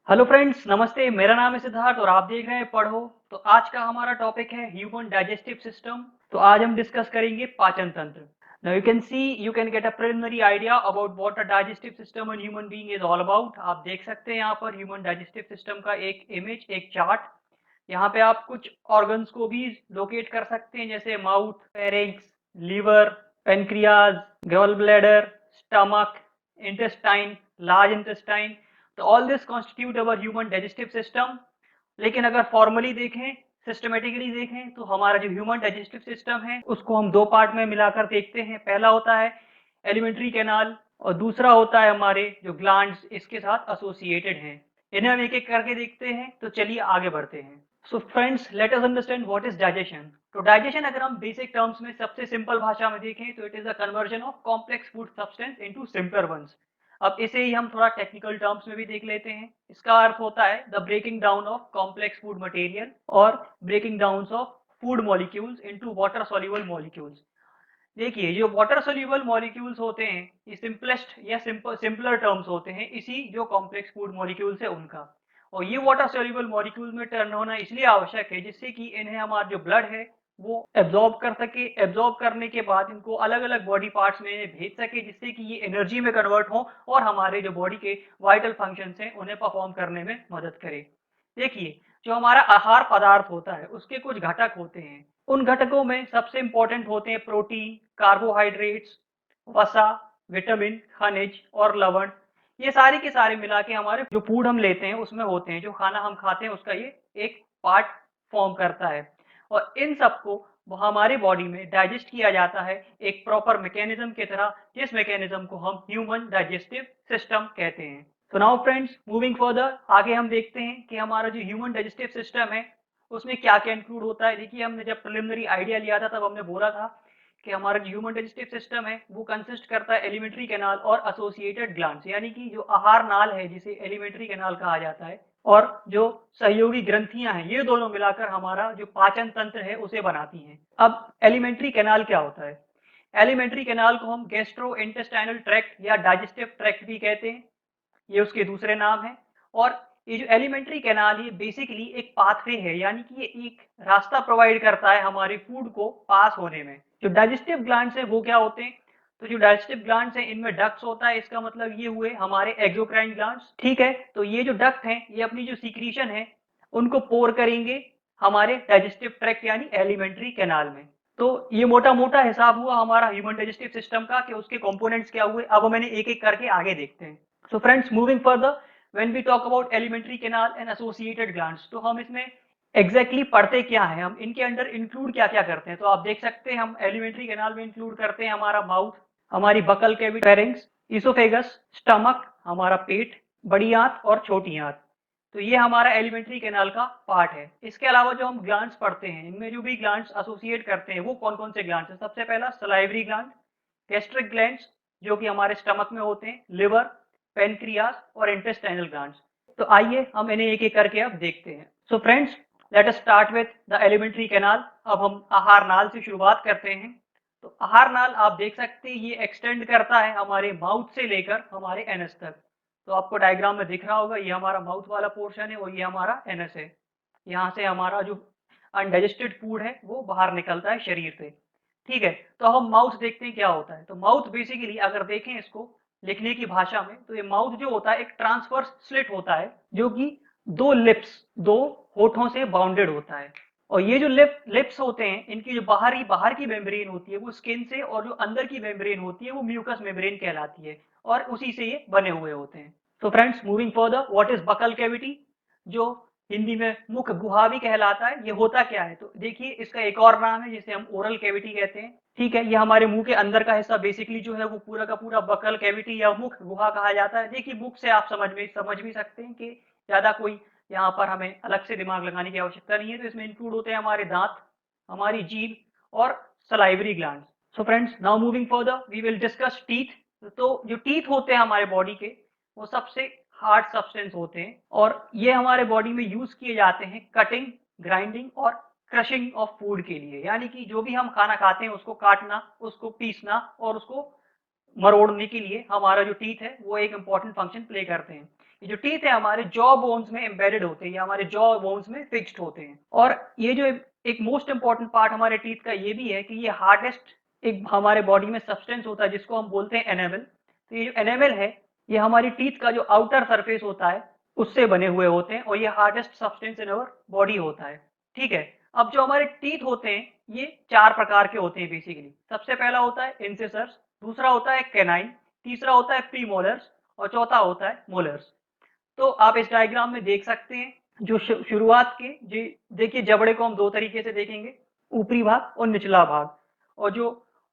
Hello friends, नमस्ते। मेरा नाम है सिद्धार्थ और आप देख रहे हैं पढ़ो। तो आज का हमारा टॉपिक है ह्यूमन डाइजेस्टिव सिस्टम। तो आज हम डिस्कस करेंगे पाचन तंत्र। Now you can get a preliminary idea about what a digestive system in human being is all about. आप देख सकते हैं यहाँ पर ह्यूमन डाइजेस्टिव सिस्टम का एक इमेज, एक चार्ट। यहाँ पे आप कुछ ऑर्गन्स को भी लोकेट कर सकते हैं, जैसे mouth, pharynx, liver, pancreas, gall bladder, stomach, intestine, large intestine. तो all this constitute our human digestive system. लेकिन अगर फॉर्मली देखें, सिस्टमेटिकली देखें, तो हमारा जो ह्यूमन डाइजेस्टिव सिस्टम है उसको हम दो पार्ट में मिलाकर देखते हैं। पहला होता है एलिमेंट्री कैनाल और दूसरा होता है हमारे जो ग्लैंड्स इसके साथ एसोसिएटेड हैं। इन्हें हम एक एक करके देखते हैं। तो चलिए आगे बढ़ते हैं। So friends, let us understand what is digestion. तो डाइजेशन अगर हम बेसिक टर्म्स में सबसे सिंपल भाषा में देखें तो it is a conversion of complex food substance into simpler ones. अब इसे ही हम थोड़ा टेक्निकल टर्म्स में भी देख लेते हैं। इसका अर्थ होता है the breaking down of complex food material और breaking down of food molecules into water soluble molecules. देखिए, जो वाटर सोल्यूबल मॉलिक्यूल्स होते हैं ये सिंपलेस्ट या सिंपलर टर्म्स होते हैं इसी जो कॉम्प्लेक्स फूड मॉलिक्यूल्स है उनका। और ये वाटर सोल्यूबल मॉलिक्यूल्स में टर्न होना इसलिए आवश्यक है जिससे कि इन्हें हमारा जो ब्लड है वो एब्जॉर्ब कर सके। एब्जॉर्ब करने के बाद इनको अलग अलग बॉडी पार्ट्स में भेज सके जिससे कि ये एनर्जी में कन्वर्ट हो और हमारे जो बॉडी के वाइटल फंक्शंस हैं उन्हें परफॉर्म करने में मदद करे। देखिए, जो हमारा आहार पदार्थ होता है उसके कुछ घटक होते हैं। उन घटकों में सबसे इंपॉर्टेंट होते हैं प्रोटीन, कार्बोहाइड्रेट्स, वसा, विटामिन, खनिज और लवण। ये सारे के सारे मिला के हमारे जो फूड हम लेते हैं उसमें होते हैं। जो खाना हम खाते हैं उसका ये एक पार्ट फॉर्म करता है। और इन सबको हमारी बॉडी में डाइजेस्ट किया जाता है एक प्रॉपर मैकेनिज्म की तरह, जिस मैकेनिज्म को हम ह्यूमन डाइजेस्टिव सिस्टम कहते हैं। तो नाउ फ्रेंड्स, मूविंग फर्दर, आगे हम देखते हैं कि हमारा जो ह्यूमन डाइजेस्टिव सिस्टम है उसमें क्या क्या इंक्लूड होता है। देखिए, हमने जब प्रिलिमिनरी आइडिया लिया था तब हमने बोला था कि हमारा जो ह्यूमन डाइजेस्टिव सिस्टम है वो कंसिस्ट करता है एलिमेंट्री कैनाल और एसोसिएटेड ग्लैंड्स, यानी कि जो आहार नाल है जिसे एलिमेंट्री कैनाल कहा जाता है, और जो सहयोगी ग्रंथियां हैं, ये दोनों मिलाकर हमारा जो पाचन तंत्र है उसे बनाती हैं। अब एलिमेंट्री कैनाल क्या होता है? एलिमेंट्री कैनाल को हम गैस्ट्रो इंटेस्टाइनल ट्रैक्ट या डाइजेस्टिव ट्रैक्ट भी कहते हैं, ये उसके दूसरे नाम है। और ये जो एलिमेंट्री कैनाल ये बेसिकली एक पाथवे है, यानी कि ये एक रास्ता प्रोवाइड करता है हमारे फूड को पास होने में। जो डाइजेस्टिव ग्लैंड्स है वो क्या होते हैं? तो जो डाइजेस्टिव ग्लैंड्स है इनमें डक्ट्स होता है। इसका मतलब ये हुए हमारे एक्सोक्राइन ग्लैंड्स, ठीक है। तो ये जो डक्ट है ये अपनी जो सीक्रीशन है उनको पोर करेंगे हमारे डाइजेस्टिव ट्रैक्ट यानी एलिमेंट्री कैनाल में। तो ये मोटा मोटा हिसाब हुआ हमारा ह्यूमन डाइजेस्टिव सिस्टम का कि उसके कंपोनेंट्स क्या हुए। अब मैंने एक एक करके आगे देखते हैं। So friends, moving further, when we talk about alimentary canal and associated glands, तो हम इसमें एग्जैक्टली पढ़ते क्या है, हम इनके अंडर इंक्लूड क्या क्या करते हैं। तो आप देख सकते हैं हम एलिमेंट्री कैनाल में इंक्लूड करते हैं हमारा माउथ, हमारी buccal cavity, pharynx, oesophagus, stomach, हमारा पेट, बड़ी आंत और छोटी आंत। तो ये हमारा एलिमेंट्री कैनाल का पार्ट है। इसके अलावा जो हम ग्लैंड्स पढ़ते हैं इनमें जो भी ग्लैंड्स एसोसिएट करते हैं वो कौन कौन से ग्लैंड्स हैं? सबसे पहला सलाइवरी ग्लैंड, गैस्ट्रिक ग्लैंड्स जो कि हमारे स्टमक में होते हैं, लिवर, पेनक्रियास और इंटेस्टाइनल ग्लैंड्स। तो आइए हम इन्हें एक एक करके अब देखते हैं। So friends, let us start with the alimentary canal. अब हम आहार नाल से शुरुआत करते हैं। तो आहार नाल आप देख सकते हैं ये एक्सटेंड करता है हमारे माउथ से लेकर हमारे एनस तक। तो आपको डायग्राम में दिख रहा होगा, ये हमारा माउथ वाला पोर्शन है और ये हमारा एनस है। यहाँ से हमारा जो अनडाइजेस्टेड फूड है वो बाहर निकलता है शरीर से, ठीक है। तो हम माउथ देखते हैं क्या होता है। तो माउथ बेसिकली अगर देखें इसको लिखने की भाषा में, तो ये माउथ जो होता है एक ट्रांसवर्स स्लिट होता है जो कि दो लिप्स, दो होठों से बाउंडेड होता है। और ये जो लिप्स होते हैं इनकी जो बाहर की मेम्ब्रेन होती है वो स्किन से, और जो अंदर की मेम्ब्रेन होती है वो म्यूकस मेम्ब्रेन कहलाती है, और उसी से ये बने हुए होते हैं। तो friends, moving further, what is buccal cavity, जो हिंदी में मुख गुहा भी कहलाता है, ये होता क्या है? तो देखिए, इसका एक और नाम है जिसे हम ओरल कैविटी कहते हैं, ठीक है। ये हमारे मुंह के अंदर का हिस्सा बेसिकली जो है वो पूरा का पूरा बकल कैविटी या मुख गुहा कहा जाता है। देखिए, मुख से आप समझ भी सकते हैं कि ज्यादा कोई यहाँ पर हमें अलग से दिमाग लगाने की आवश्यकता नहीं है। तो इसमें इंक्लूड होते हैं हमारे दांत, हमारी जीभ और salivary gland. So friends, now moving further we will discuss teeth. तो जो टीथ होते हैं हमारे बॉडी के वो सबसे हार्ड सब्सटेंस होते हैं, और ये हमारे बॉडी में यूज किए जाते हैं कटिंग, ग्राइंडिंग और क्रशिंग ऑफ फूड के लिए। यानी कि जो भी हम खाना खाते हैं उसको काटना, उसको पीसना और उसको मरोड़ने के लिए हमारा जो टीथ है वो एक इंपॉर्टेंट फंक्शन प्ले करते हैं। ये जो टीथ है हमारे जॉ बोन्स में एम्बेडेड होते हैं, ये हमारे जॉ बोन्स में फिक्स्ड होते हैं। और ये जो एक मोस्ट इंपॉर्टेंट पार्ट हमारे टीथ का ये भी है कि ये हार्डेस्ट एक हमारे बॉडी में सब्सटेंस होता है जिसको हम बोलते हैं एनेमल। तो ये जो एनेमल है ये हमारी टीथ का जो आउटर सरफेस होता है उससे बने हुए होते हैं और ये hardest substance in our body होता है। ठीक है, अब जो हमारे टीथ होते हैं ये 4 प्रकार के होते हैं बेसिकली। सबसे पहला होता है इंसिसर्स, दूसरा होता है कैनाइन, तीसरा होता है प्रीमोलर्स और चौथा होता है मोलर्स। तो आप इस डायग्राम में देख सकते हैं जो शुरुआत के जी देखिए जबड़े को हम दो तरीके से देखेंगे, ऊपरी भाग और निचला भाग। और जो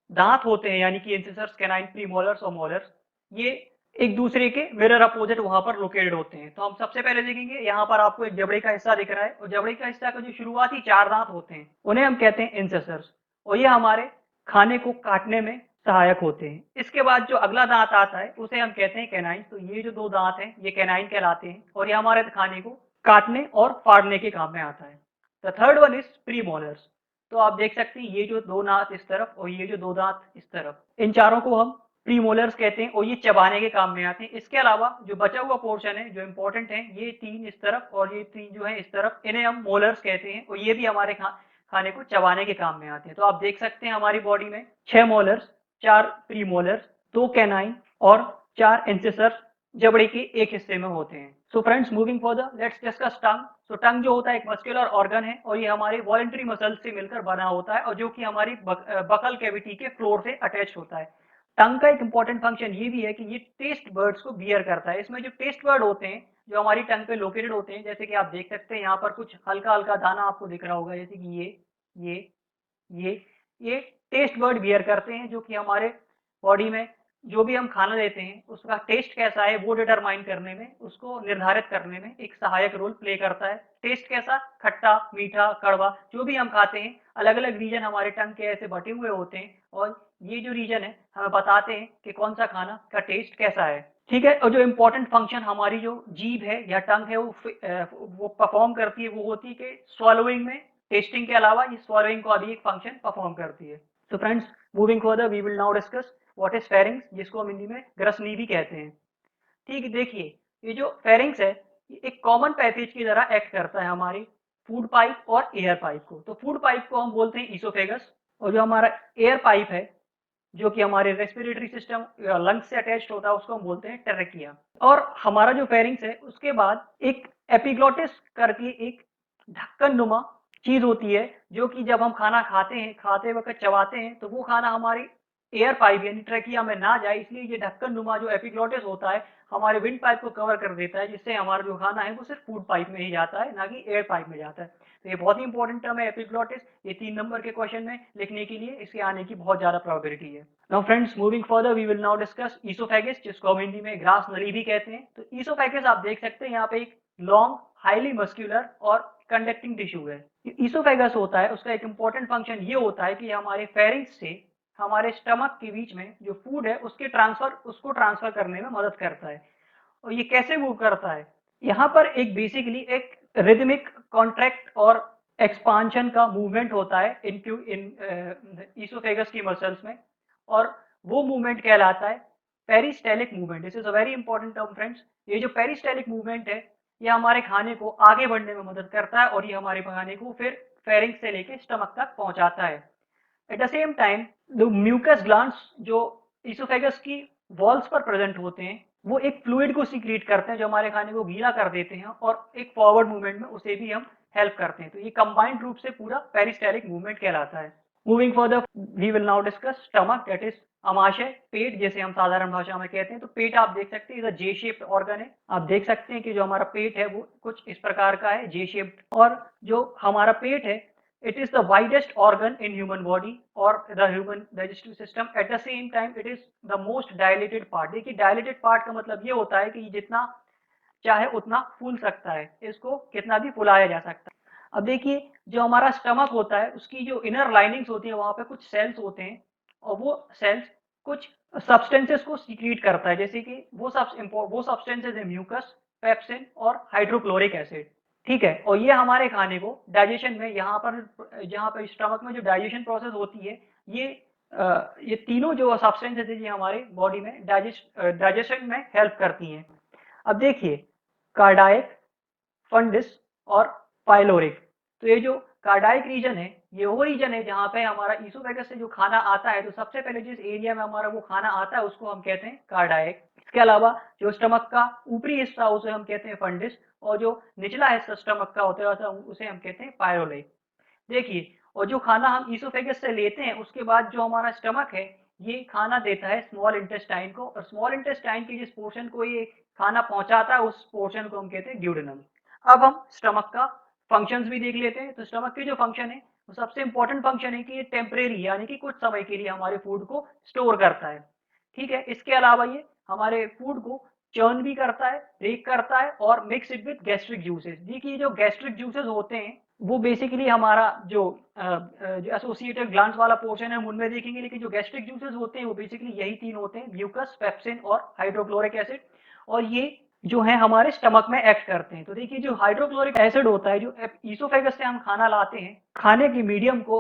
दांत होते हैं यानी कि इंसिसर्स, कैनाइन, प्रीमोलर्स और मोलर्स, ये एक दूसरे के मिरर अपोजिट वहां पर लोकेटेड होते हैं। तो हम सबसे पहले देखेंगे यहाँ पर आपको एक जबड़े का हिस्सा दिख रहा है और जबड़े का हिस्सा का जो शुरुआती 4 दांत होते हैं उन्हें हम कहते हैं इंसिसर्स और ये हमारे खाने को काटने में सहायक होते हैं। इसके बाद जो अगला दांत आता है उसे हम कहते हैं कैनाइन। तो ये जो 2 दांत हैं ये कैनाइन कहलाते हैं और ये हमारे खाने को काटने और फाड़ने के काम में आता है। The third one is premolars. तो आप देख सकते हैं ये जो 2 दांत इस तरफ और ये जो 2 दांत इस तरफ, इन चारों को हम प्रीमोलर्स कहते हैं और ये चबाने के काम में आते हैं। इसके अलावा जो बचा हुआ पोर्शन है जो इंपॉर्टेंट है, ये 3 इस तरफ और ये 3 जो है इस तरफ, इन्हें हम मोलर्स कहते हैं और ये भी हमारे खाने को चबाने के काम में आते हैं। तो आप देख सकते हैं हमारी बॉडी में 6 मोलर्स, 4 प्रीमोलर्स, 2 कैनाइन और 4 इंसिसर्स जबड़े के एक हिस्से में होते हैं। So friends, moving further let's discuss tongue. So tongue जो होता है एक मस्कुलर ऑर्गन है और ये हमारे वॉलेंट्री मसल्स से मिलकर बना होता है और जो कि हमारी बकल कैविटी के फ्लोर से अटैच होता है। टंग का एक इंपॉर्टेंट फंक्शन ये भी है कि ये टेस्ट बर्ड्स को बियर करता है। इसमें जो टेस्ट बर्ड होते हैं जो हमारी टंग पे लोकेटेड होते हैं, जैसे कि आप देख सकते हैं यहाँ पर कुछ हल्का हल्का दाना आपको दिख रहा होगा, जैसे कि ये ये ये टेस्ट बर्ड बियर करते हैं जो कि हमारे बॉडी में जो भी हम खाना लेते हैं उसका टेस्ट कैसा है वो डिटरमाइन करने में, उसको निर्धारित करने में एक सहायक रोल प्ले करता है। टेस्ट कैसा, खट्टा, मीठा, कड़वा, जो भी हम खाते हैं अलग अलग रीजन हमारे टंग के ऐसे बटे हुए होते हैं और ये जो रीजन है हमें बताते हैं कि कौन सा खाना का टेस्ट कैसा है। ठीक है, और जो इम्पोर्टेंट फंक्शन हमारी जो जीभ है या टंग है वो परफॉर्म करती है वो होती है कि स्वॉलोइंग में, टेस्टिंग के अलावा ये स्वॉलोइंग का भी एक फंक्शन परफॉर्म करती है। तो friends, moving further we will now discuss what is pharynx, जिसको हम हिंदी में ग्रसनी भी कहते हैं। ठीक है, देखिए ये जो फेरिंग्स है ये एक कॉमन पैसेज की तरह एक्ट करता है हमारी फूड पाइप और एयर पाइप को। तो फूड पाइप को हम बोलते हैं ईसोफेगस और जो हमारा एयर पाइप है जो कि हमारे रेस्पिरेटरी सिस्टम या लंग्स से अटैच्ड होता है उसको हम बोलते हैं ट्रेकिया। और हमारा जो फेरिंग्स है उसके बाद एक एपिग्लोटिस करके एक ढक्कन नुमा चीज होती है जो कि जब हम खाना खाते हैं, खाते वक्त चबाते हैं तो वो खाना हमारी एयर पाइप यानी ट्रेकिया में ना जाए, इसलिए ये ढक्कन नुमा जो एपिग्लोटिस होता है हमारे विंड पाइप को कवर कर देता है, जिससे हमारा जो खाना है वो सिर्फ फूड पाइप में ही जाता है, ना कि एयर पाइप में जाता है। तो ये बहुत ही इंपॉर्टेंट टर्म है एपिग्लोटिस, ये 3 नंबर के क्वेश्चन में लिखने के लिए इसके आने की बहुत ज्यादा प्रोबेबिलिटी है। Now friends, moving further we will now discuss oesophagus, जिसको हम हिंदी में ग्रास नली भी कहते हैं। तो ईसोफेगस आप देख सकते हैं यहाँ पे एक लॉन्ग, हाईली मस्कुलर और कंडक्टिंग टिश्यू है। ईसोफेगस होता है उसका एक इंपॉर्टेंट फंक्शन ये होता है कि हमारे फेरिंग्स से हमारे स्टमक के बीच में जो फूड है उसको ट्रांसफर करने में मदद करता है। और ये कैसे मूव करता है, यहाँ पर एक बेसिकली एक रिदमिक कॉन्ट्रैक्ट और एक्सपांशन का मूवमेंट होता है इन ईसोफेगस की मसल्स में और वो मूवमेंट कहलाता है peristaltic movement. This is a very important term friends. ये जो पेरिस्टेलिक मूवमेंट है ये हमारे खाने को आगे बढ़ने में मदद करता है और ये हमारे खाने को फिर फेरिंग से लेके स्टमक तक पहुंचाता है। At the same time the mucus glands जो इसोफेगस की वॉल्स पर प्रेजेंट होते हैं वो एक फ्लूइड को सीक्रेट करते हैं जो हमारे खाने को गीला कर देते हैं और एक फॉरवर्ड मूवमेंट में उसे भी हम हेल्प करते हैं। तो ये कंबाइंड रूप से पूरा पेरिस्टेलिक मूवमेंट कहलाता है। Moving further we will now discuss stomach, that is अमाशय, पेट जैसे हम साधारण भाषा में कहते हैं। तो पेट आप देख सकते हैं जे शेप्ड ऑर्गन है। आप देख सकते हैं कि जो हमारा पेट है वो कुछ इस प्रकार का है, जे शेप्ड। और जो हमारा पेट है it is the widest organ in human body or the human digestive system, at the same time it is the most dilated part। देखिए dilated part का मतलब ये होता है कि जितना चाहे उतना फूल सकता है, इसको कितना भी फुलाया जा सकता है। अब देखिए जो हमारा स्टमक होता है उसकी जो इनर लाइनिंग्स होती है वहां पे कुछ सेल्स होते हैं और वो सेल्स कुछ सब्सटेंसेस को सीक्रेट करता है, जैसे कि वो सब्सटेंसेस है म्यूकस, पेप्सिन और हाइड्रोक्लोरिक एसिड। ठीक है, और ये हमारे खाने को डाइजेशन में यहाँ पर स्टमक में जो डाइजेशन प्रोसेस होती है ये तीनों जो सब्सटेंसेस है ये हमारे बॉडी में डाइजेशन में हेल्प करती हैं। अब देखिए कार्डाइक, फंडिस और पाइलोरिक। तो ये जो कार्डाइक रीजन है, ये वो रीजन है जहाँ पे हमारा ईसोफेगस से जो खाना आता है, तो सबसे पहले जिस एरिया में हमारा वो खाना आता है उसको हम कहते हैं कार्डाइक। इसके अलावा जो स्टमक का ऊपरी हिस्सा उसे हम कहते हैं फंडिस, और जो निचला हिस्सा स्टमक का होता है उसे हम कहते हैं पाइलोरिक। देखिए, और जो खाना हम ईसोफेगस से लेते हैं उसके बाद जो हमारा स्टमक है, ये खाना देता है स्मॉल इंटेस्टाइन को, और स्मॉल इंटेस्टाइन के जिस पोर्शन को ये खाना पहुंचाता है उस पोर्शन को हम कहते हैं ड्यूडेनम। अब हम स्टमक का फंक्शंस भी देख लेते हैं। तो स्टमक के जो फंक्शन है, वो सबसे इंपॉर्टेंट फंक्शन है कि ये टेम्परेरी यानी कि कुछ समय के लिए हमारे फूड को स्टोर करता है। ठीक है, इसके अलावा ये हमारे फूड को चर्न भी करता है, ब्रेक करता है और mix it with gastric juices. देखिए, जो गैस्ट्रिक जूसेस होते हैं वो बेसिकली हमारा जो एसोसिएटेड ग्लैंड्स वाला पोर्शन है हम उनमें देखेंगे, लेकिन जो गैस्ट्रिक जूसेस होते हैं वो बेसिकली यही तीन होते हैं, म्यूकस, पेप्सिन और हाइड्रोक्लोरिक एसिड। और ये जो है हमारे स्टमक में एक्ट करते हैं। तो देखिए, जो हाइड्रोक्लोरिक एसिड होता है, जो ईसोफेगस से हम खाना लाते हैं, खाने की मीडियम को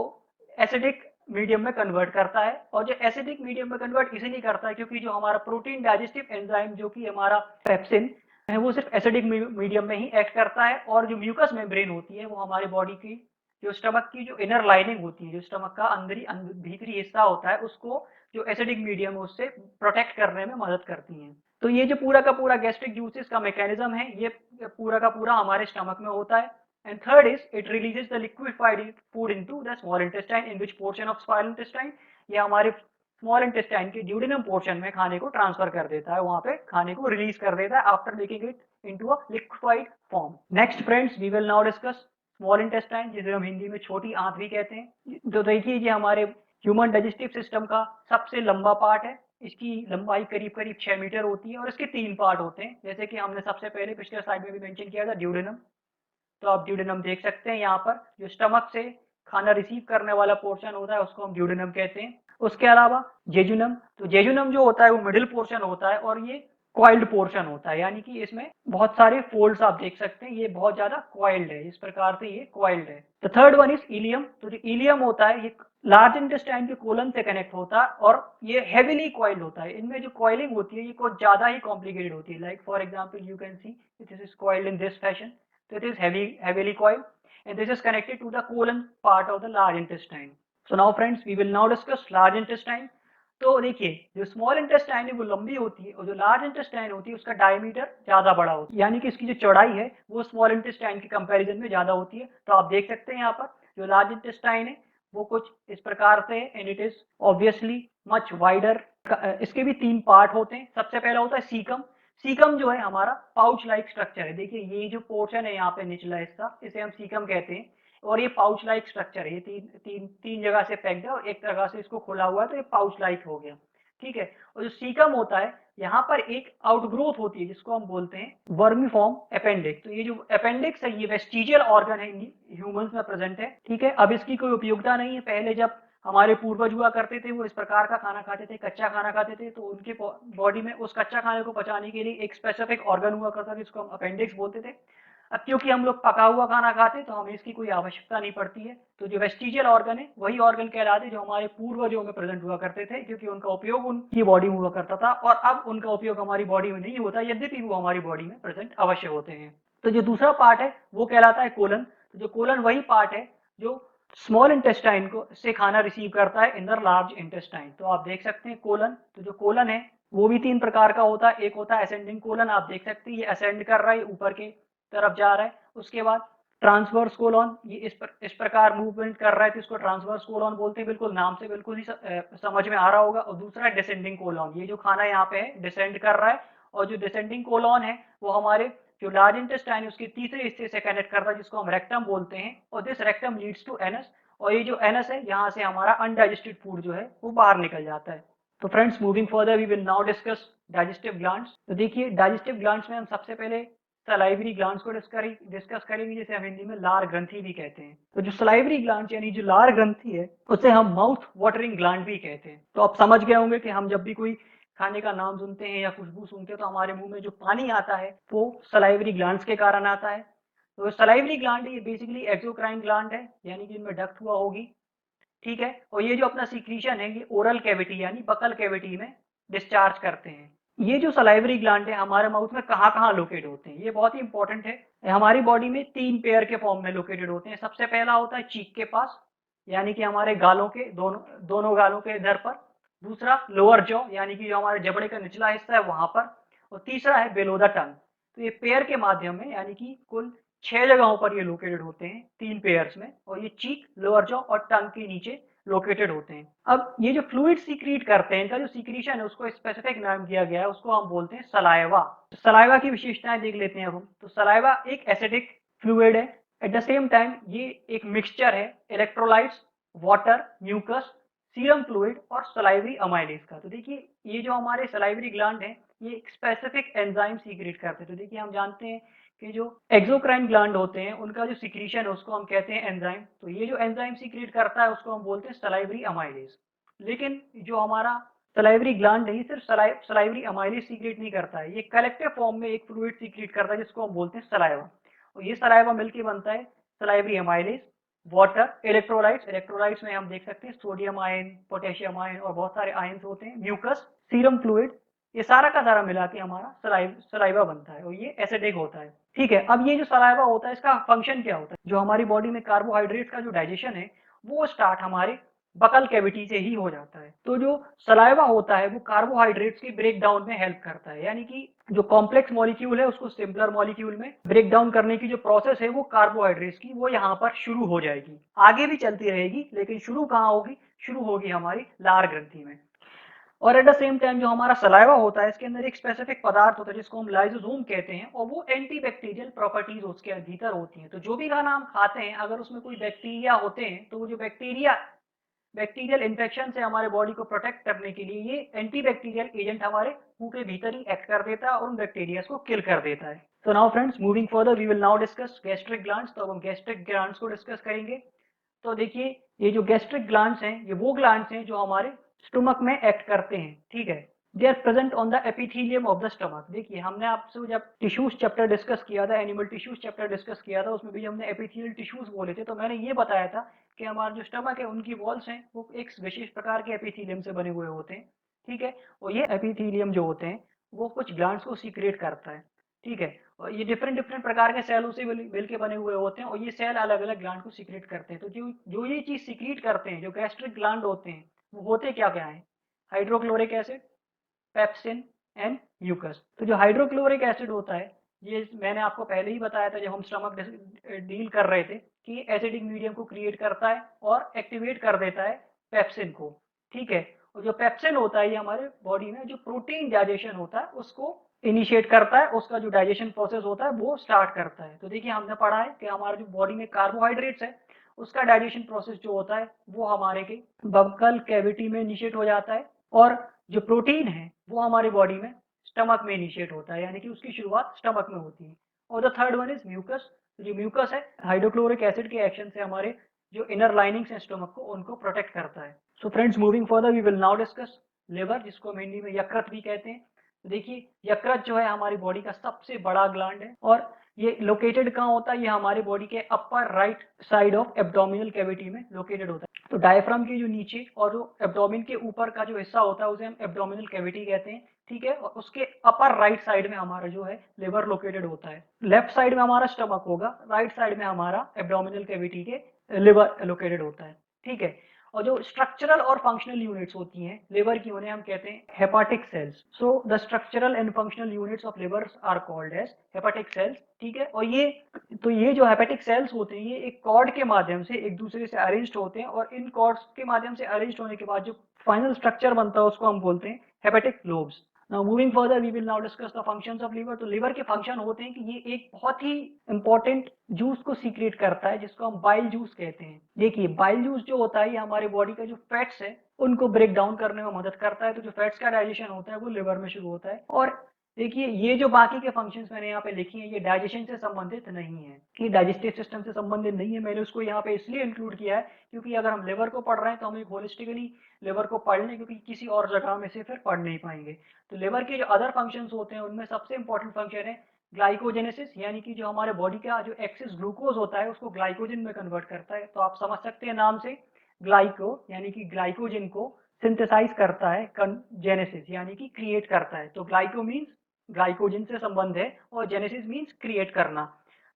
एसिडिक मीडियम में कन्वर्ट करता है। और जो एसिडिक मीडियम में कन्वर्ट इसलिए करता है क्योंकि जो हमारा प्रोटीन डाइजेस्टिव एंजाइम जो कि हमारा पेप्सिन है, वो सिर्फ एसिडिक मीडियम में ही एक्ट करता है। और जो म्यूकस मेम्ब्रेन होती है वो हमारी बॉडी की जो स्टमक की जो इनर लाइनिंग होती है, जो स्टमक का भीतरी हिस्सा होता है, उसको जो एसिडिक मीडियम है उससे प्रोटेक्ट करने में मदद करती हैं। तो ये जो पूरा का पूरा गैस्ट्रिक जूसेस का मैकेनिज्म है, ये पूरा का पूरा हमारे स्टमक में होता है। And third is it releases the liquefied food into the small intestine, in which portion of small intestine ये हमारे स्मॉल इंटेस्टाइन के ड्यूडेनम पोर्शन में खाने को ट्रांसफर कर देता है, वहां पे खाने को रिलीज कर देता है after making it into a liquefied form. Next friends, we will now discuss small intestine, जिसे हम हिंदी में छोटी आंत भी कहते हैं। तो देखिए, ये हमारे ह्यूमन डाइजेस्टिव सिस्टम का सबसे लंबा पार्ट है। इसकी लंबाई करीब करीब 6 मीटर होती है और इसके 3 पार्ट होते हैं, जैसे कि हमने सबसे पहले पिछले स्लाइड में भी मेंशन किया था, ड्यूडेनम। तो आप ड्यूडेनम देख सकते हैं यहाँ पर, जो स्टमक से खाना रिसीव करने वाला पोर्शन होता है उसको हम ड्यूडेनम कहते हैं। उसके अलावा जेजुनम, तो जेजुनम जो होता है वो मिडिल पोर्शन होता है और ये कॉइल्ड पोर्शन होता है, यानी कि इसमें बहुत सारे फोल्ड्स आप देख सकते हैं, ये बहुत ज्यादा कॉइल्ड है, इस प्रकार से ये कॉइल्ड है। The third one is ilium. तो जो इलियम होता है ये लार्ज इंटेस्टाइन के कोलन से कनेक्ट होता है और ये हेवीली कॉइल्ड होता है। इनमें जो कॉइलिंग होती है ये कुछ ज्यादा ही कॉम्प्लिकेटेड होती है। Like for example you can see this is coiled in this fashion. So it is heavily coiled, and this is connected to the colon part of the large intestine. So now friends, we will now discuss large intestine. तो देखिए, जो small intestine है वो लंबी होती है और जो लार्ज इंटेस्टाइन होती है उसका डायमीटर ज्यादा बड़ा होता है, यानी कि इसकी जो चौड़ाई है वो स्मॉल इंटेस्टाइन के कंपैरिजन में ज्यादा होती है। तो आप देख सकते हैं यहाँ पर जो लार्ज इंटेस्टाइन है वो कुछ इस प्रकार से है, and it is obviously much wider. इसके भी 3 पार्ट होते हैं। सबसे पहला होता है सीकम। सीकम जो है हमारा पाउच लाइक स्ट्रक्चर है। देखिए, ये जो पोर्शन है यहाँ पे निचला हिस्सा, इसे हम सीकम कहते हैं, और ये पाउच लाइक स्ट्रक्चर है। ये तीन जगह से पैक्ड है और एक जगह से इसको खुला हुआ है, तो ये पाउच लाइक हो गया। ठीक है, और जो सीकम होता है यहाँ पर एक आउटग्रोथ होती है जिसको हम बोलते हैं वर्मीफॉर्म अपेंडिक्स। तो ये जो अपेंडिक्स है ये वेस्टिजियल ऑर्गन है, ह्यूमंस में प्रेजेंट है। ठीक है, अब इसकी कोई उपयोगिता नहीं है। पहले जब हमारे पूर्वज हुआ करते थे वो इस प्रकार का खाना खाते थे, कच्चा खाना खाते थे, तो उनके बॉडी में उस कच्चा खाने को पचाने के लिए एक स्पेसिफिक ऑर्गन हुआ करता था जिसको हम अपेंडिक्स बोलते थे। अब क्योंकि हम लोग पका हुआ खाना खाते हैं तो हमें इसकी कोई आवश्यकता नहीं पड़ती है। तो जो वेस्टिजियल ऑर्गन है वही ऑर्गन कहलाते जो हमारे पूर्वजों में प्रेजेंट हुआ करते थे, क्योंकि उनका उपयोग उनकी बॉडी में हुआ करता था, और अब उनका उपयोग हमारी बॉडी में नहीं होता, यद्यपि वो हमारी बॉडी में प्रेजेंट अवश्य होते हैं। तो जो दूसरा पार्ट है वो कहलाता है कोलन। तो जो कोलन वही पार्ट है जो स्मॉल इंटेस्टाइन को से खाना रिसीव करता है इन द लार्ज इंटेस्टाइन। तो आप देख सकते हैं कोलन, तो जो कोलन है वो भी 3 प्रकार का होता है। एक होता है असेंडिंग कोलन, आप देख सकते हैं ये असेंड कर रहा है, ऊपर के तरफ जा रहा है। उसके बाद ट्रांसवर्स कोलन, ये इस प्रकार मूवमेंट कर रहा है तो इसको ट्रांसवर्स कोलन बोलते हैं, बिल्कुल नाम से बिल्कुल ही समझ में आ रहा होगा। और दूसरा है डिसेंडिंग कोलन, ये जो खाना यहाँ पे है डिसेंड कर रहा है, और जो डिसेंडिंग कोलन है वो हमारे जो लार्ज इंटेस्टाइन उसके तीसरे हिस्से से कनेक्ट करता है जिसको हम रेक्टम बोलते हैं, और this rectum leads to anus. और ये जो एनस है यहाँ से हमारा अनडाइजेस्टेड फूड जो है वो बाहर निकल जाता है। तो friends, moving further we will now discuss digestive glands. तो देखिए, डाइजेस्टिव ग्लैंड्स में हम सबसे पहले सलाइवरी ग्लैंड्स को डिस्कस करेंगे, जिसे हम हिंदी में लार ग्रंथि भी कहते हैं। तो जो सलाइवरी ग्लैंड यानी जो लार ग्रंथि है उसे हम माउथ वाटरिंग ग्लैंड भी कहते हैं। तो आप समझ गए होंगे कि हम जब भी कोई खाने का नाम सुनते हैं या खुशबू सुनते हैं तो हमारे मुंह में जो पानी आता है वो सलाइवरी ग्लैंड्स के कारण आता है। तो सलाइवरी ग्लैंड ये बेसिकली एक्सोक्राइन ग्लैंड है, यानी कि इनमें डक्ट हुआ होगी। ठीक है, और ये जो अपना सीक्रीशन है ये ओरल कैविटी यानी बकल कैविटी में डिस्चार्ज करते हैं। ये जो सलाइवरी ग्लैंड है हमारे माउथ में कहाँ-कहाँ लोकेट होते हैं, ये बहुत ही इंपॉर्टेंट है। हमारी बॉडी में 3 पेयर के फॉर्म में लोकेटेड होते हैं। सबसे पहला होता है चीक के पास, यानी कि हमारे गालों के दोनों गालों के इधर पर। दूसरा लोअर जॉ, यानी कि जो हमारे जबड़े का निचला हिस्सा है वहाँ पर। और तीसरा है बिलो द टंग। तो ये पेयर के माध्यम में, यानी कि कुल 6 जगहों पर ये लोकेटेड होते हैं 3 पेयर्स में, और ये चीक, लोअर जॉ और टंग के नीचे लोकेटेड होते हैं। अब ये जो फ्लूइड सीक्रेट करते हैं, इनका जो सीक्रेशन है उसको स्पेसिफिक नाम दिया गया है, उसको हम बोलते हैं सलाइवा। तो सलाइवा की विशेषताएं देख लेते हैं अब हम। तो सलाइवा एक एसिडिक फ्लूइड है। एट द सेम टाइम ये एक मिक्सचर है electrolytes, water, mucus, serum fluid और सलाइवरी अमाइलेज का। तो देखिए ये जो हमारे सलाइवरी ग्लैंड है ये स्पेसिफिक एंजाइम सीक्रेट करते हैं। तो देखिए हम जानते हैं कि जो एक्सोक्राइन ग्लैंड होते हैं उनका जो सिक्रीशन है उसको हम कहते हैं एंजाइम। तो ये जो एंजाइम सीक्रेट करता है उसको हम बोलते हैं सलाइवरी अमाइलेज। लेकिन जो हमारा सलाइवरी ग्लैंड है ये सिर्फ सलाइवरी अमाइलेज सीक्रेट नहीं करता है, ये कलेक्टिव फॉर्म में एक फ्लूइड सीक्रेट करता है जिसको हम बोलते हैं सलाइवा। और ये सलाइवा मिलकर बनता है सलाइवरी अमाइलेज, वाटर, इलेक्ट्रोलाइट्स में हम देख सकते हैं सोडियम आयन, पोटेशियम आयन और बहुत सारे आयन्स होते हैं, म्यूकस, सीरम फ्लूइड, ये सारा का सारा मिला के हमारा सलाइवा बनता है और ये एसिडिक होता है। ठीक है, अब ये जो सलाइवा होता है इसका फंक्शन क्या होता है? जो हमारी बॉडी में कार्बोहाइड्रेट का जो डाइजेशन है वो स्टार्ट हमारे बकल कैविटी से ही हो जाता है। तो जो सलाइवा होता है वो कार्बोहाइड्रेट्स के ब्रेक डाउन में हेल्प करता है, यानी कि जो कॉम्प्लेक्स मॉलिक्यूल है उसको सिंपलर मॉलिक्यूल में ब्रेक डाउन करने की जो प्रोसेस है वो कार्बोहाइड्रेट्स की, वो यहाँ पर शुरू हो जाएगी। आगे भी चलती रहेगी लेकिन शुरू कहाँ होगी? शुरू होगी हमारी लार ग्रंथि में। और एट द सेम टाइम जो हमारा सलाइवा होता है इसके अंदर एक स्पेसिफिक पदार्थ होता है जिसको हम लाइसोसोम कहते हैं, और वो एंटी बैक्टीरियल प्रॉपर्टीज उसके भीतर होती हैं। तो जो भी खाना हम खाते हैं अगर उसमें कोई बैक्टीरिया होते हैं तो वो जो बैक्टीरियल इन्फेक्शन से हमारे बॉडी को प्रोटेक्ट करने के लिए ये एंटी बैक्टीरियल एजेंट हमारे मुंह के भीतर ही एक्ट कर देता है और उन बैक्टीरिया को किल कर देता है। तो now friends, moving further we will now discuss gastric glands. तो अब हम गैस्ट्रिक ग्लैंड्स को डिस्कस करेंगे। तो देखिए ये जो गैस्ट्रिक ग्लैंड्स हैं ये वो ग्लैंड्स हैं जो हमारे स्टमक में एक्ट करते हैं। ठीक है, they are present on the epithelium of the stomach. देखिए हमने आपसे जब टिश्यूज चैप्टर डिस्कस किया था, एनिमल टिश्यूज चैप्टर डिस्कस किया था, उसमें भी हमने एपिथेलियल टिश्यूज बोले थे। तो मैंने ये बताया था कि हमारा जो स्टमक है उनकी वॉल्स हैं वो एक विशेष प्रकार के एपिथेलियम से बने हुए होते हैं। ठीक है, और ये एपिथेलियम जो होते हैं वो कुछ ग्लैंड्स को सीक्रेट करता है। ठीक है, और ये डिफरेंट डिफरेंट प्रकार के सेलों से मिल के बने हुए होते हैं और ये सेल अलग अलग ग्लैंड को सीक्रेट करते हैं। तो जो जो ये चीज सीक्रेट करते हैं, जो गैस्ट्रिक ग्लैंड होते हैं, वो होते क्या क्या है? Hydrochloric acid, pepsin and mucus. तो जो हाइड्रोक्लोरिक एसिड होता है ये मैंने आपको पहले ही बताया था जब हम स्टमक डील कर रहे थे कि एसिडिक मीडियम को क्रिएट करता है और एक्टिवेट कर देता है पेप्सिन को। ठीक है, और जो पेप्सिन होता है ये हमारे बॉडी में जो प्रोटीन डाइजेशन होता है उसको इनिशिएट करता है, उसका जो डाइजेशन प्रोसेस होता है वो स्टार्ट करता है। तो देखिए हमने पढ़ा है कि हमारे जो बॉडी में कार्बोहाइड्रेट्स है उसका डाइजेशन प्रोसेस जो होता है वो हमारे के बकल कैविटी में इनिशिएट हो जाता है, और जो प्रोटीन है वो हमारी बॉडी में स्टमक में इनिशिएट होता है, यानी कि उसकी शुरुआत स्टमक में होती है। और the third one is mucus. जो म्यूकस है हाइड्रोक्लोरिक एसिड के एक्शन से हमारे जो इनर लाइनिंग्स हैं स्टमक को उनको प्रोटेक्ट करता है। So friends, moving further we will now discuss liver, जिसको हम हिंदी में यकृत भी कहते हैं। तो देखिए यकृत जो है हमारी बॉडी का सबसे बड़ा ग्लैंड है और ये लोकेटेड कहाँ होता है? ये हमारे बॉडी के upper right side of abdominal cavity में लोकेटेड होता है। तो डायफ्राम के जो नीचे और जो एब्डोमिन के ऊपर का जो हिस्सा होता है उसे हम एब्डोमिनल कैविटी कहते हैं। ठीक है, और उसके अपर राइट साइड में हमारा जो है लिवर लोकेटेड होता है। लेफ्ट साइड में हमारा स्टमक होगा, राइट साइड में हमारा एब्डोमिनल कैविटी के लिवर लोकेटेड होता है। ठीक है, और जो स्ट्रक्चरल और फंक्शनल यूनिट्स होती हैं लिवर की उन्हें हम कहते हैं hepatic cells. So the structural and functional units of liver are called as hepatic cells. ठीक है, और ये जो हेपेटिक सेल्स होते हैं ये एक कॉर्ड के माध्यम से एक दूसरे से अरेंज्ड होते हैं, और इन कॉर्ड्स के माध्यम से अरेंज्ड होने के बाद जो फाइनल स्ट्रक्चर बनता है उसको हम बोलते हैं hepatic lobes. Now moving further we will now discuss the functions of liver. तो लिवर के फंक्शन होते हैं कि ये एक बहुत ही इंपॉर्टेंट जूस को सीक्रेट करता है जिसको हम बाइल जूस कहते हैं। देखिए बाइल जूस जो होता है ये हमारे बॉडी का जो फैट्स है उनको ब्रेक डाउन करने में मदद करता है। तो जो फैट्स का डाइजेशन होता है वो लिवर में शुरू होता है। और देखिए ये जो बाकी के फंक्शंस मैंने यहाँ पे लिखी हैं ये डाइजेशन से संबंधित नहीं है, ये डाइजेस्टिव सिस्टम से संबंधित नहीं है। मैंने उसको यहाँ पे इसलिए इंक्लूड किया है क्योंकि अगर हम लिवर को पढ़ रहे हैं तो हम एक होलिस्टिकली लिवर को पढ़ लें, क्योंकि किसी और जगह में से फिर पढ़ नहीं पाएंगे। तो लिवर के जो अदर फंक्शंस होते हैं उनमें सबसे इंपॉर्टेंट फंक्शन है ग्लाइकोजेनेसिस, यानी कि जो हमारे बॉडी का जो एक्सेस ग्लूकोज होता है उसको ग्लाइकोजन में कन्वर्ट करता है। तो आप समझ सकते हैं नाम से ग्लाइको यानी कि ग्लाइकोजन को सिंथेसाइज करता है, जेनेसिस यानी कि क्रिएट करता है। तो ग्लाइको मीन्स ग्लाइकोजन से संबंध है और जेनेसिस मीन्स क्रिएट करना।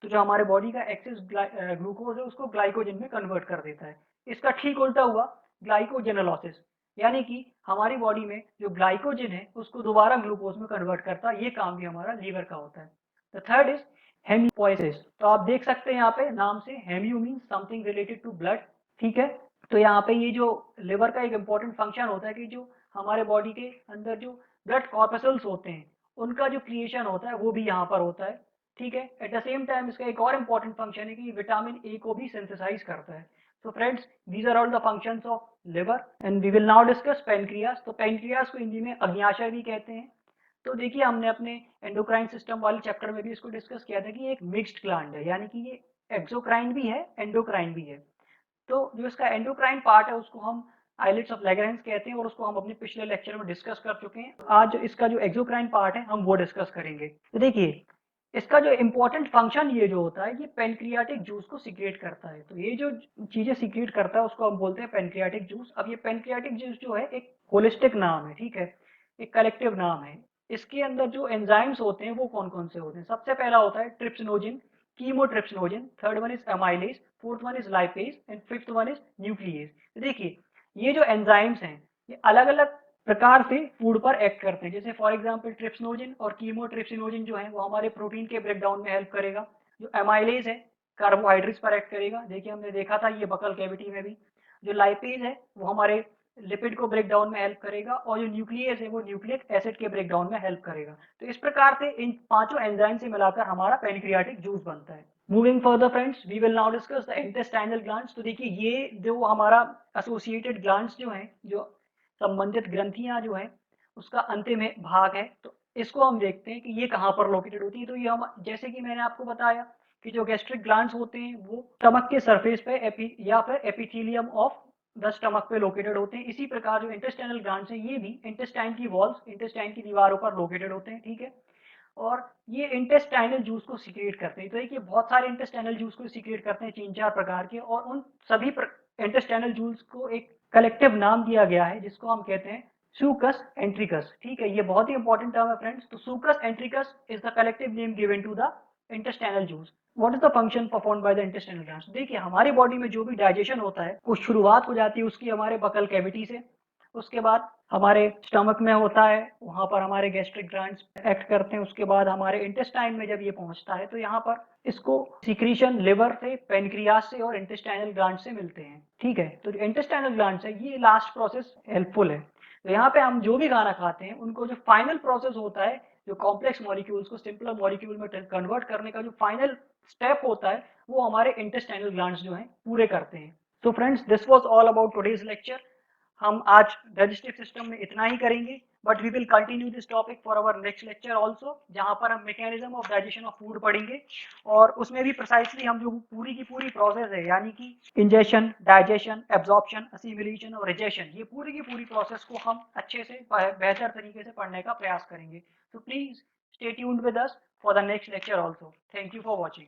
तो जो हमारे बॉडी का एक्सेस ग्लूकोज है उसको ग्लाइकोजन में कन्वर्ट कर देता है। इसका ठीक उल्टा हुआ ग्लाइकोजेनोलाइसिस, यानी कि हमारी बॉडी में जो ग्लाइकोजन है उसको दोबारा ग्लूकोज में कन्वर्ट करता है। ये काम भी हमारा लीवर का होता है। The third is haemopoiesis. तो आप देख सकते हैं यहाँ पे नाम से haemo means something related to blood, ठीक है। तो यहाँ पे ये जो लिवर का एक इम्पॉर्टेंट फंक्शन होता है कि जो हमारे बॉडी के अंदर जो ब्लड कॉर्पसल्स होते हैं उनका जो क्रिएशन होता है वो भी यहाँ पर होता है, ठीक है। एट द सेम टाइम इसका एक और इम्पॉर्टेंट फंक्शन है कि विटामिन ए को भी सिंथेसाइज करता है। So friends, these are all the functions of liver and we will now discuss pancreas। तो pancreas को हिंदी में अग्न्याशय भी कहते हैं। तो देखिए हमने अपने एंडोक्राइन सिस्टम वाले चैप्टर में भी इसको डिस्कस किया था कि एक मिक्स्ड ग्लैंड है, यानी कि ये एक्सोक्राइन भी है एंडोक्राइन भी है। तो जो इसका एंडोक्राइन पार्ट है उसको हम आइलेट्स ऑफ लैग्रेंज कहते हैं और उसको हम अपने पिछले लेक्चर में डिस्कस कर चुके हैं। आज इसका जो एक्सोक्राइन पार्ट है हम वो डिस्कस करेंगे। तो देखिए इसका जो इम्पोर्टेंट फंक्शन ये जो होता है ये पेनक्रियाटिक जूस को सीक्रेट करता है। तो ये जो चीजें सीक्रेट करता है उसको हम बोलते हैं पेनक्रियाटिक जूस। अब ये पेनक्रियाटिक जूस जो है एक होलिस्टिक नाम है, ठीक है, एक कलेक्टिव नाम है। इसके अंदर जो एंजाइम्स होते हैं वो कौन कौन से होते हैं? सबसे पहला होता है trypsinogen, chymotrypsinogen, third one is amylase, fourth one is lipase and fifth one is nuclease. देखिए ये जो एंजाइम्स हैं ये अलग अलग प्रकार से फूड पर एक्ट करते हैं। जैसे फॉर एग्जांपल ट्रिप्सिनोजिन और कीमोट्रिप्सिनोजिन जो है वो हमारे प्रोटीन के ब्रेकडाउन में हेल्प करेगा। जो एमाइलेज है कार्बोहाइड्रेट्स पर एक्ट करेगा, देखिए हमने देखा था ये बकल कैविटी में भी। जो लाइपेज है वो हमारे लिपिड को ब्रेक डाउन में हेल्प करेगा और जो न्यूक्लियस है वो न्यूक्लिक एसिड के ब्रेक डाउन में हेल्प करेगा। तो इस प्रकार से इन पांचों एंजाइम से मिलाकर हमारा पेनक्रियाटिक जूस बनता है। Moving further friends, we will now discuss the intestinal glands. तो देखिए ये जो हमारा एसोसिएटेड ग्लैंड्स जो हैं, जो संबंधित ग्रंथियां जो हैं उसका अंतिम भाग है, तो इसको हम देखते हैं कि ये कहाँ पर लोकेटेड होती है। तो ये हम जैसे कि मैंने आपको बताया कि जो गैस्ट्रिक ग्लैंड्स होते हैं वो स्टमक के सरफेस पे या फिर एपिथेलियम ऑफ द स्टमक पे लोकेटेड होते हैं। इसी प्रकार जो इंटेस्टाइनल ग्लैंड्स हैं ये भी इंटेस्टाइन की वॉल्स, इंटेस्टाइन की दीवारों पर लोकेटेड होते हैं, ठीक है। और ये इंटेस्टाइनल जूस को सीक्रेट करते हैं। तो देखिए बहुत सारे इंटेस्टाइनल जूस को सीक्रेट करते हैं, 3-4 प्रकार के, और उन सभी इंटेस्टाइनल जूस को एक कलेक्टिव नाम दिया गया है जिसको हम कहते हैं सूकस एंट्रिकस, ठीक है। ये बहुत ही इंपॉर्टेंट टर्म है फ्रेंड्स। तो succus entericus is the collective name given to the intestinal juice. What is the function performed by the intestinal glands? देखिए हमारी बॉडी में जो भी डाइजेशन होता है वो शुरुआत हो जाती है उसकी हमारे बकल कैविटी से। उसके बाद हमारे स्टमक में होता है, वहां पर हमारे गैस्ट्रिक ग्लैंड्स एक्ट करते हैं। उसके बाद हमारे इंटेस्टाइन में जब ये पहुंचता है तो यहाँ पर इसको सिक्रीशन लिवर से, पेनक्रियास से और इंटेस्टाइनल ग्लैंड से मिलते हैं, ठीक है। तो जो इंटेस्टाइनल ग्लैंड्स है ये लास्ट प्रोसेस हेल्पफुल है। तो यहाँ पे हम जो भी खाना खाते हैं उनको जो फाइनल प्रोसेस होता है, जो कॉम्प्लेक्स मॉलिक्यूल्स को सिंपलर मॉलिक्यूल में कन्वर्ट करने का जो फाइनल स्टेप होता है वो हमारे इंटेस्टाइनल ग्लैंड्स जो हैं पूरे करते हैं। तो friends this was all about today's lecture. हम आज डाइजेस्टिव सिस्टम में इतना ही करेंगे, but we will continue this topic for our next lecture also, जहां पर हम mechanism of digestion of food पढ़ेंगे। और उसमें भी प्रिसाइसली हम जो पूरी की पूरी प्रोसेस है, यानी कि इंजेशन, डाइजेशन, एब्जॉर्प्शन, असिमिलेशन और रिजेशन, ये पूरी की पूरी प्रोसेस को हम अच्छे से बेहतर तरीके से पढ़ने का प्रयास करेंगे। तो please stay tuned with us for the next lecture also. Thank you for watching.